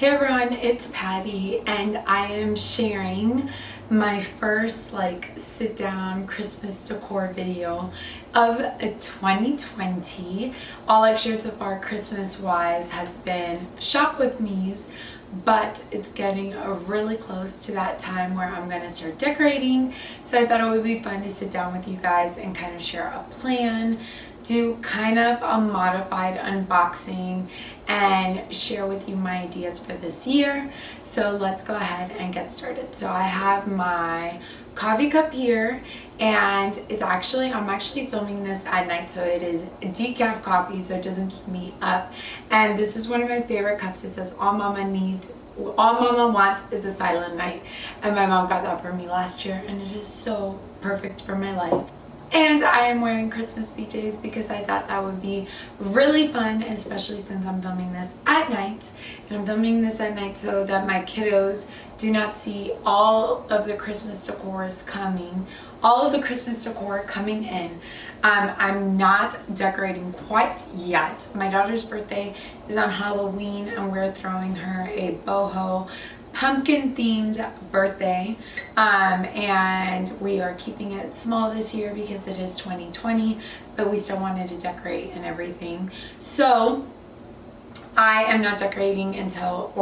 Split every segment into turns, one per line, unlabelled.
Hey everyone, it's Patty and I am sharing my first sit down Christmas decor video of 2020. All I've shared so far Christmas wise has been shop with me's, but it's getting really close to that time where I'm gonna start decorating. So I thought it would be fun to sit down with you guys and kind of share a plan, do kind of a modified unboxing, and share with you my ideas for this year. So let's go ahead and get started. So I have my coffee cup here, and I'm actually filming this at night, so it is decaf coffee, so it doesn't keep me up. And this is one of my favorite cups. It says all mama wants is a silent night, and my mom got that for me last year, and it is so perfect for my life. And I am wearing Christmas PJs because I thought that would be really fun, especially since I'm filming this at night. And I'm filming this at night so that my kiddos do not see all of the Christmas decor coming in. I'm not decorating quite yet. My daughter's birthday is on Halloween, and we're throwing her a boho pumpkin themed birthday, and we are keeping it small this year because it is 2020, but we still wanted to decorate and everything. So I am not decorating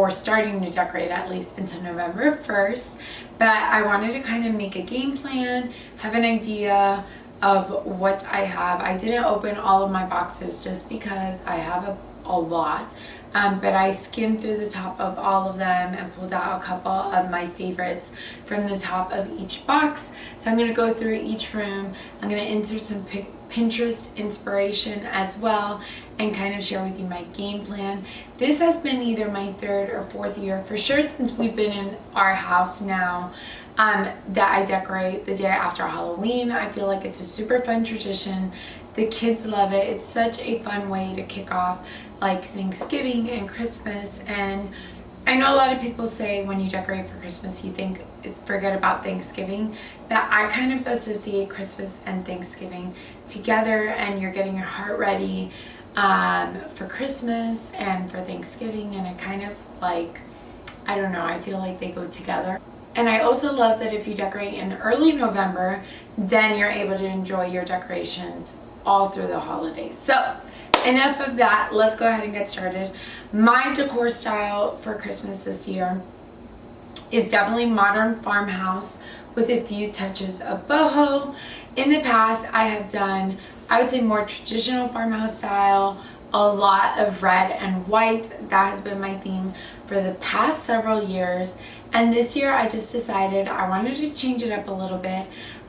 starting to decorate at least until November 1st, but I wanted to kind of make a game plan, have an idea of what I have. I didn't open all of my boxes just because I have a lot. But I skimmed through the top of all of them and pulled out a couple of my favorites from the top of each box. So I'm going to go through each room. I'm going to insert some Pinterest inspiration as well and kind of share with you my game plan. This has been either my third or fourth year for sure since we've been in our house now, that I decorate the day after Halloween. I feel like it's a super fun tradition. The kids love it. It's such a fun way to kick off like Thanksgiving and Christmas. And I know a lot of people say when you decorate for Christmas you forget about Thanksgiving, but I kind of associate Christmas and Thanksgiving together, and you're getting your heart ready for Christmas and for Thanksgiving, and it kind of I don't know, I feel like they go together. And I also love that if you decorate in early November, then you're able to enjoy your decorations all through the holidays. So enough of that, let's go ahead and get started. My decor style for Christmas this year is definitely modern farmhouse with a few touches of boho. In the past, I have done, I would say, more traditional farmhouse style, a lot of red and white. That has been my theme for the past several years. And this year I just decided I wanted to change it up a little bit.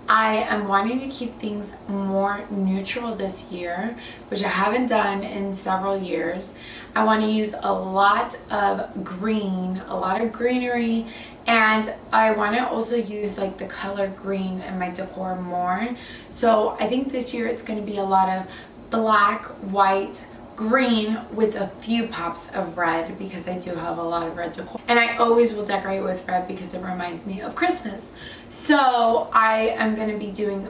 I am wanting to keep things more neutral this year, which I haven't done in several years. I want to use a lot of green, a lot of greenery, and I want to also use the color green in my decor more. So I think this year it's going to be a lot of black, white, green with a few pops of red because I do have a lot of red decor, and I always will decorate with red because it reminds me of Christmas. So I am going to be doing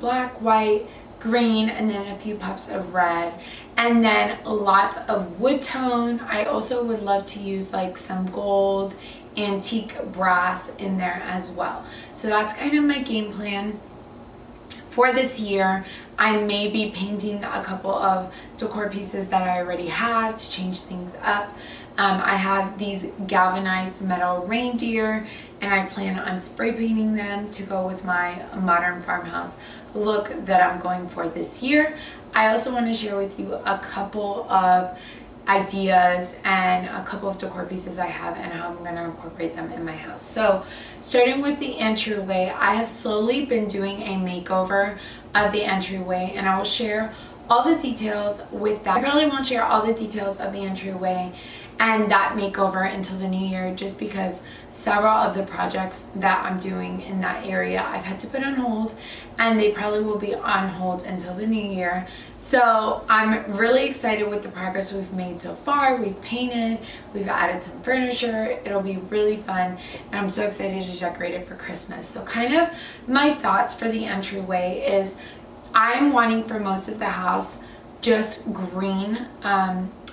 black, white, green, and then a few pops of red, and then lots of wood tone. I also would love to use some gold, antique brass in there as well. So that's kind of my game plan for this year. I may be painting a couple of decor pieces that I already have to change things up. I have these galvanized metal reindeer, and I plan on spray painting them to go with my modern farmhouse look that I'm going for this year. I also want to share with you a couple of ideas and a couple of decor pieces I have and how I'm going to incorporate them in my house. So starting with the entryway, I have slowly been doing a makeover of the entryway, and I will share all the details with that. I probably won't share all the details of the entryway and that makeover until the new year, just because several of the projects that I'm doing in that area I've had to put on hold, and they probably will be on hold until the new year. So I'm really excited with the progress we've made so far. We've painted, we've added some furniture. It'll be really fun, and I'm so excited to decorate it for Christmas. So kind of my thoughts for the entryway is I'm wanting for most of the house just green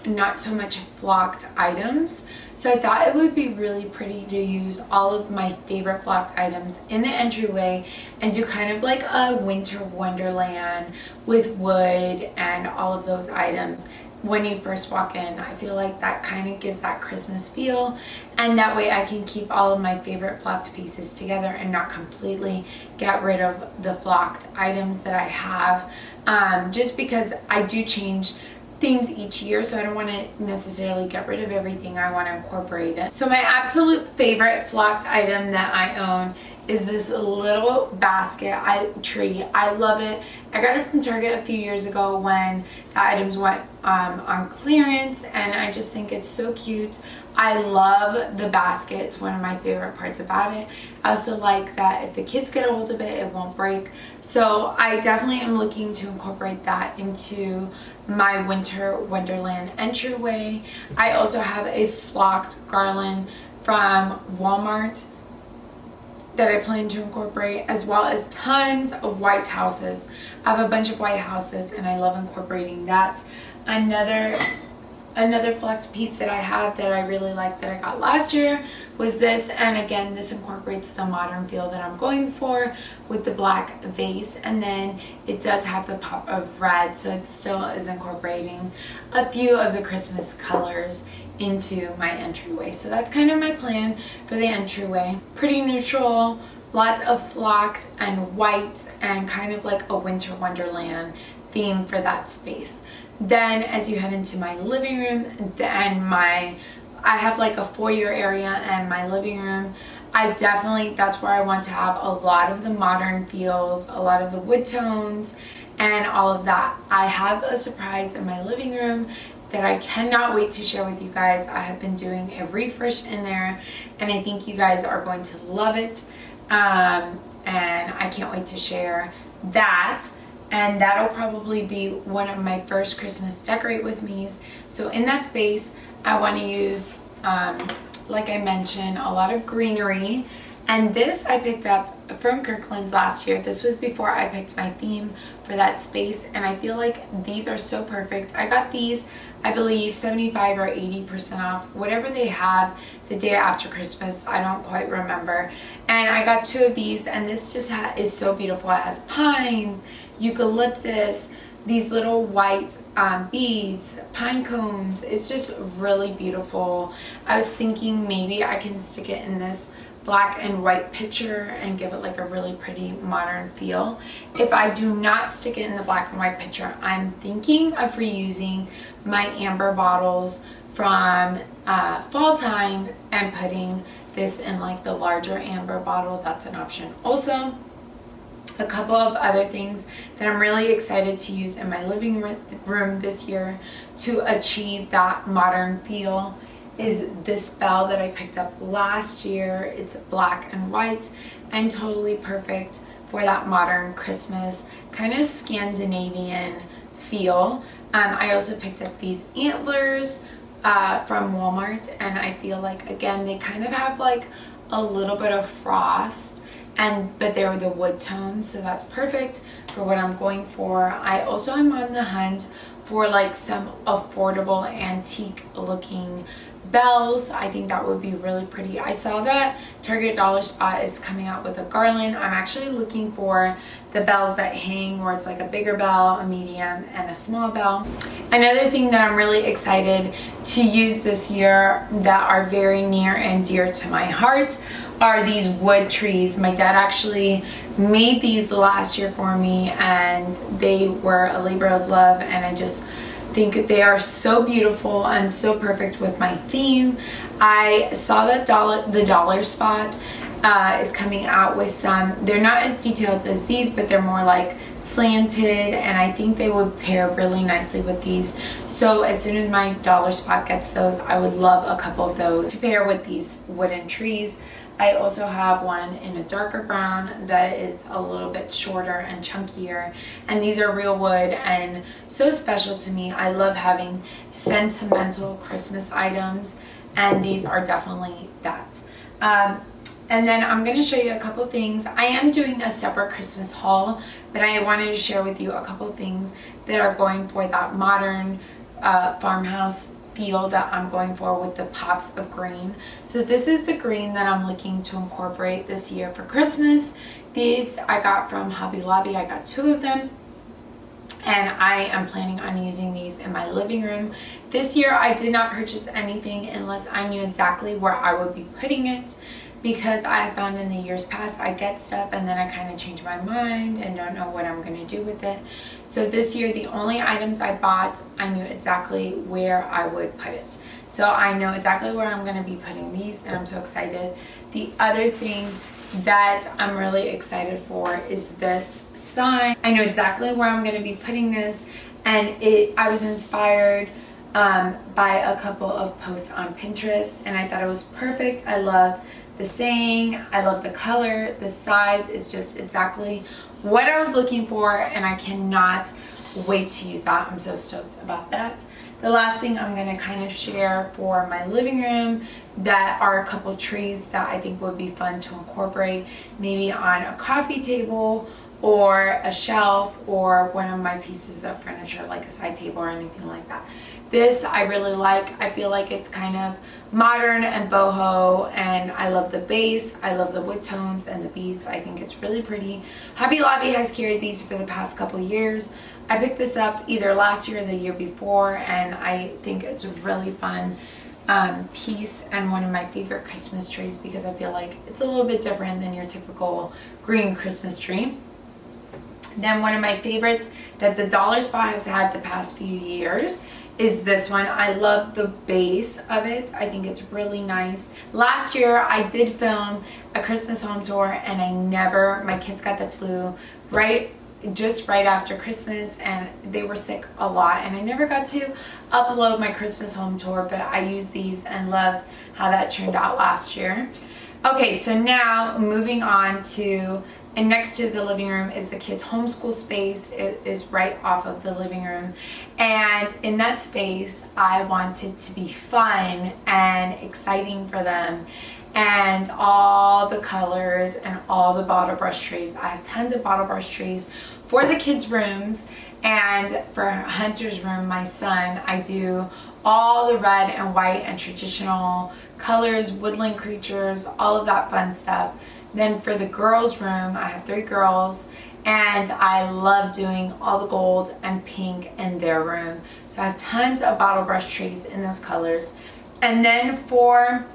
not so much flocked items. So I thought it would be really pretty to use all of my favorite flocked items in the entryway and do kind of like a winter wonderland with wood and all of those items. When you first walk in, I feel like that kind of gives that Christmas feel, and that way I can keep all of my favorite flocked pieces together and not completely get rid of the flocked items that I have, just because I do change themes each year, so I don't want to necessarily get rid of everything. I want to incorporate it. So my absolute favorite flocked item that I own is this little basket tree. I love it. I got it from Target a few years ago when the items went on clearance, and I just think it's so cute. I love the basket. It's one of my favorite parts about it. I also like that if the kids get a hold of it, it won't break. So I definitely am looking to incorporate that into my winter wonderland entryway. I also have a flocked garland from Walmart that I plan to incorporate, as well as tons of white houses. I have a bunch of white houses and I love incorporating that. Another flocked piece that I have that I really like that I got last year was this, and again this incorporates the modern feel that I'm going for with the black vase, and then it does have the pop of red, so it still is incorporating a few of the Christmas colors into my entryway. So that's kind of my plan for the entryway. Pretty neutral, lots of flocked and white, and kind of like a winter wonderland theme for that space. Then as you head into my living room, I have like a foyer area and my living room, that's where I want to have a lot of the modern feels, a lot of the wood tones and all of that. I have a surprise in my living room that I cannot wait to share with you guys. I have been doing a refresh in there and I think you guys are going to love it, and I can't wait to share that. And that'll probably be one of my first Christmas decorate with me's. So in that space, I want to use, like I mentioned, a lot of greenery. And this I picked up from Kirkland's last year. This was before I picked my theme for that space, and I feel like these are so perfect. I got these, I believe 75 or 80% off, whatever they have the day after Christmas, I don't quite remember. And I got 2 of these, and this just is so beautiful. It has pines, eucalyptus, these little white beads, pine cones. It's just really beautiful. I was thinking maybe I can stick it in this black and white picture and give it like a really pretty modern feel. If I do not stick it in the black and white picture, I'm thinking of reusing my amber bottles from fall time and putting this in like the larger amber bottle. That's an option. Also, a couple of other things that I'm really excited to use in my living room this year to achieve that modern feel is this bell that I picked up last year. It's black and white and totally perfect for that modern Christmas kind of Scandinavian feel. I also picked up these antlers from Walmart, and I feel like again they kind of have like a little bit of frost, but they were the wood tones, so that's perfect for what I'm going for. I also am on the hunt for like some affordable antique looking bells. I think that would be really pretty. I saw that Target Dollar Spot is coming out with a garland. I'm actually looking for the bells that hang where it's like a bigger bell, a medium, and a small bell. Another thing that I'm really excited to use this year that are very near and dear to my heart are these wood trees. My dad actually made these last year for me, and they were a labor of love, and I just think they are so beautiful and so perfect with my theme. I saw that the Dollar Spot is coming out with some, they're not as detailed as these, but they're more like slanted, and I think they would pair really nicely with these. So as soon as my Dollar Spot gets those, I would love a couple of those to pair with these wooden trees. I also have one in a darker brown that is a little bit shorter and chunkier, and these are real wood and so special to me. I love having sentimental Christmas items, and these are definitely that. And then I'm going to show you a couple things. I am doing a separate Christmas haul, but I wanted to share with you a couple things that are going for that modern farmhouse feel that I'm going for with the pops of green. So this is the green that I'm looking to incorporate this year for Christmas. These I got from Hobby Lobby. I got 2 of them. And I am planning on using these in my living room. This year I did not purchase anything unless I knew exactly where I would be putting it, because I have found in the years past I get stuff and then I kind of change my mind and don't know what I'm going to do with it. So this year the only items I bought, I knew exactly where I would put it. So I know exactly where I'm going to be putting these, and I'm so excited. The other thing that I'm really excited for is this sign. I know exactly where I'm going to be putting this, and I was inspired by a couple of posts on Pinterest, and I thought it was perfect. I loved the saying, I love the color, the size is just exactly what I was looking for, and I cannot wait to use that. I'm so stoked about that. The last thing I'm going to kind of share for my living room that are a couple trees that I think would be fun to incorporate, maybe on a coffee table or a shelf or one of my pieces of furniture like a side table or anything like that. This I really like. I feel like it's kind of modern and boho, and I love the base. I love the wood tones and the beads. I think it's really pretty. Hobby Lobby has carried these for the past couple years. I picked this up either last year or the year before, and I think it's a really fun piece and one of my favorite Christmas trees, because I feel like it's a little bit different than your typical green Christmas tree. Then one of my favorites that the Dollar Spot has had the past few years is this one. I love the base of it. I think it's really nice. Last year I did film a Christmas home tour, and my kids got the flu just right after Christmas, and they were sick a lot, and I never got to upload my Christmas home tour, but I used these and loved how that turned out last year. Okay, so now moving on to, and next to the living room is the kids' homeschool space. It is right off of the living room. And in that space, I wanted to be fun and exciting for them. And all the colors and all the bottle brush trees. I have tons of bottle brush trees for the kids' rooms. And for Hunter's room, my son, I do all the red and white and traditional colors, woodland creatures, all of that fun stuff. Then for the girls' room, I have 3 girls, and I love doing all the gold and pink in their room. So I have tons of bottle brush trees in those colors. And then for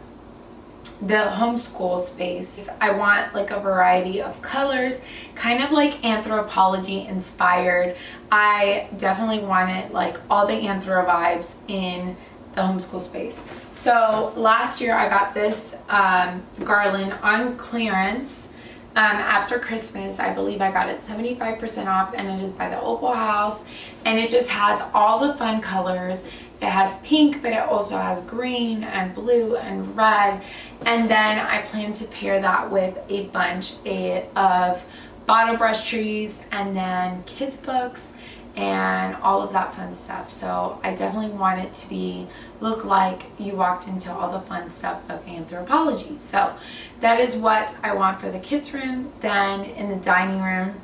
the homeschool space, I want like a variety of colors, kind of like anthropology inspired. I definitely wanted like all the anthro vibes in the homeschool space. So last year I got this garland on clearance after Christmas. I believe I got it 75% off, and it is by the Opal House, and it just has all the fun colors. It has pink, but it also has green and blue and red. And then I plan to pair that with a bunch of bottle brush trees and then kids books and all of that fun stuff. So I definitely want it to look like you walked into all the fun stuff of anthropology. So that is what I want for the kids' room. Then in the dining room,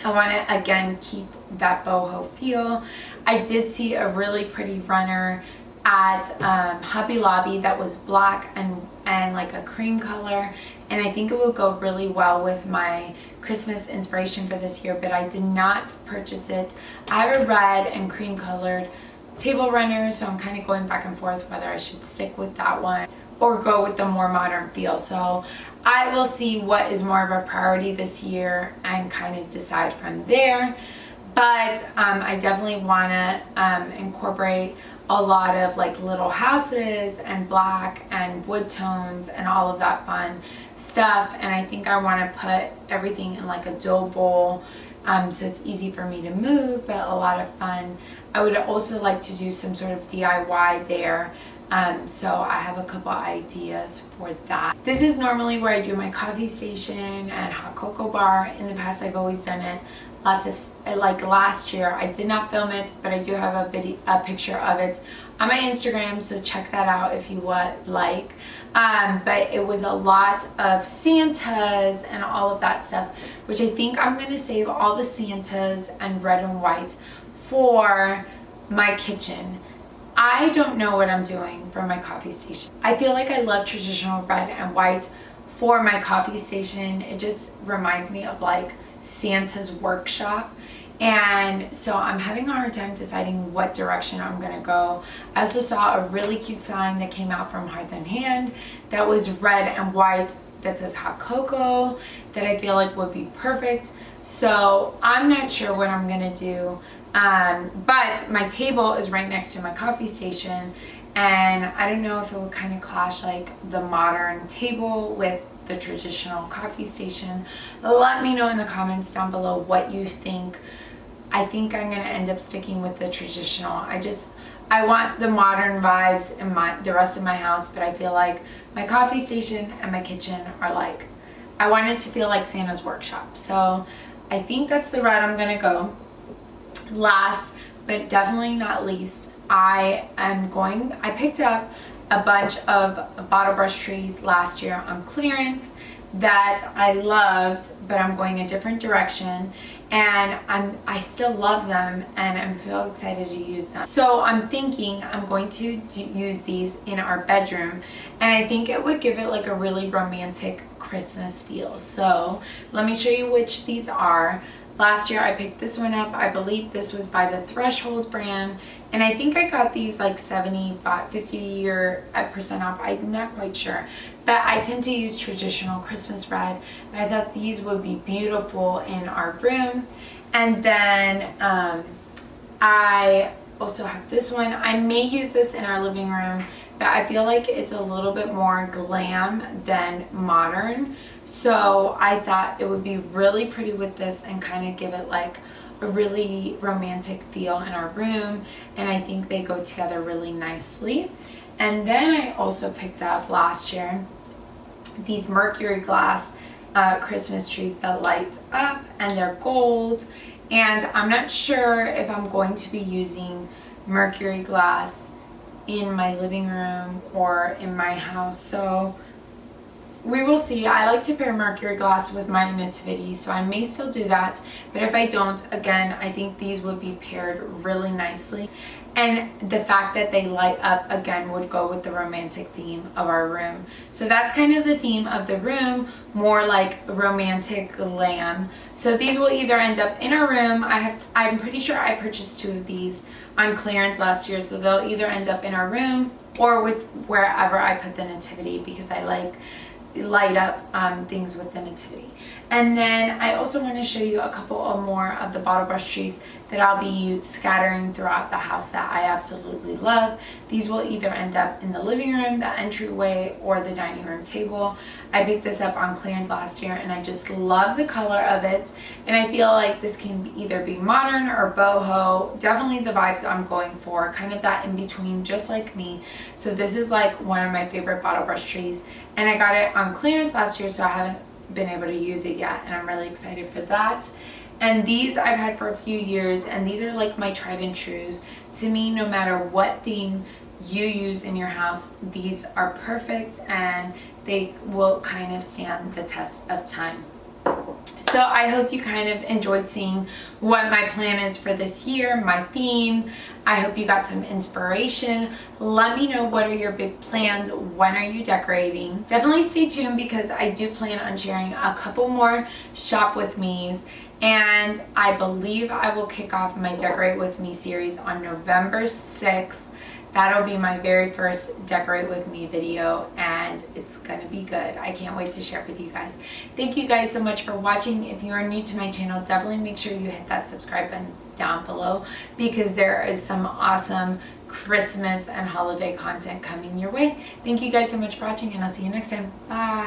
I want to again keep that boho feel. I did see a really pretty runner at Hobby Lobby that was black and like a cream color, and I think it would go really well with my Christmas inspiration for this year, but I did not purchase it. I have a red and cream colored table runner, so I'm kind of going back and forth whether I should stick with that one or go with the more modern feel. So I will see what is more of a priority this year and kind of decide from there. But I definitely want to incorporate a lot of like little houses and black and wood tones and all of that fun stuff. And I think I want to put everything in like a dough bowl, so it's easy for me to move, but a lot of fun. I would also like to do some sort of DIY there. So I have a couple ideas for that. This is normally where I do my coffee station and hot cocoa bar. In the past, I've always done it. Lots of, like last year, I did not film it, but I do have a picture of it on my Instagram, so check that out if you would like. But it was a lot of Santas and all of that stuff, which I think I'm gonna save all the Santas and red and white for my kitchen. I don't know what I'm doing for my coffee station. I feel like I love traditional red and white for my coffee station. It just reminds me of like Santa's workshop. And so I'm having a hard time deciding what direction I'm gonna go. I also saw a really cute sign that came out from Hearth and Hand that was red and white that says hot cocoa that I feel like would be perfect. So I'm not sure what I'm gonna do. But my table is right next to my coffee station, and I don't know if it would kind of clash like the modern table with the traditional coffee station. Let me know in the comments down below what you think. I think I'm gonna end up sticking with the traditional. I want the modern vibes in the rest of my house, but I feel like my coffee station and my kitchen are like, I want it to feel like Santa's workshop. So I think that's the route I'm gonna go. Last but definitely not least, I picked up a bunch of bottle brush trees last year on clearance that I loved, but I'm going a different direction, and I still love them, and I'm so excited to use them. So I'm thinking I'm going to use these in our bedroom, and I think it would give it like a really romantic Christmas feel. So let me show you which these are. Last year I picked this one up. I believe this was by the Threshold brand, and I think I got these like 50 or % off. I'm not quite sure, but I tend to use traditional Christmas red. I thought these would be beautiful in our room. And then I also have this one. I may use this in our living room, but I feel like it's a little bit more glam than modern. So I thought it would be really pretty with this and kind of give it like a really romantic feel in our room. And I think they go together really nicely. And then I also picked up last year these mercury glass Christmas trees that light up, and they're gold. And I'm not sure if I'm going to be using mercury glass in my living room or in my house, so we will see. I like to pair mercury glass with my nativity, so I may still do that, but if I don't, again, I think these would be paired really nicely. And the fact that they light up again would go with the romantic theme of our room. So that's kind of the theme of the room, more like romantic glam. So these will either end up in our room. I'm pretty sure I purchased 2 of these on clearance last year, so they'll either end up in our room or with wherever I put the nativity, because I like light up things with the nativity. And then I also want to show you a couple of more of the bottle brush trees that I'll be scattering throughout the house that I absolutely love. These will either end up in the living room, the entryway, or the dining room table. I picked this up on clearance last year, and I just love the color of it, and I feel like this can either be modern or boho. Definitely the vibes I'm going for, kind of that in between, just like me. So this is like one of my favorite bottle brush trees, and I got it on clearance last year, so I haven't been able to use it yet, and I'm really excited for that. And these I've had for a few years, and these are like my tried and trues. To me, no matter what theme you use in your house, these are perfect, and they will kind of stand the test of time. So I hope you kind of enjoyed seeing what my plan is for this year, my theme. I hope you got some inspiration. Let me know, what are your big plans? When are you decorating? Definitely stay tuned, because I do plan on sharing a couple more shop with me's, and I believe I will kick off my Decorate With Me series on November 6th. That'll be my very first Decorate With Me video, and it's gonna be good. I can't wait to share it with you guys. Thank you guys so much for watching. If you are new to my channel, definitely make sure you hit that subscribe button down below, because there is some awesome Christmas and holiday content coming your way. Thank you guys so much for watching, and I'll see you next time. Bye.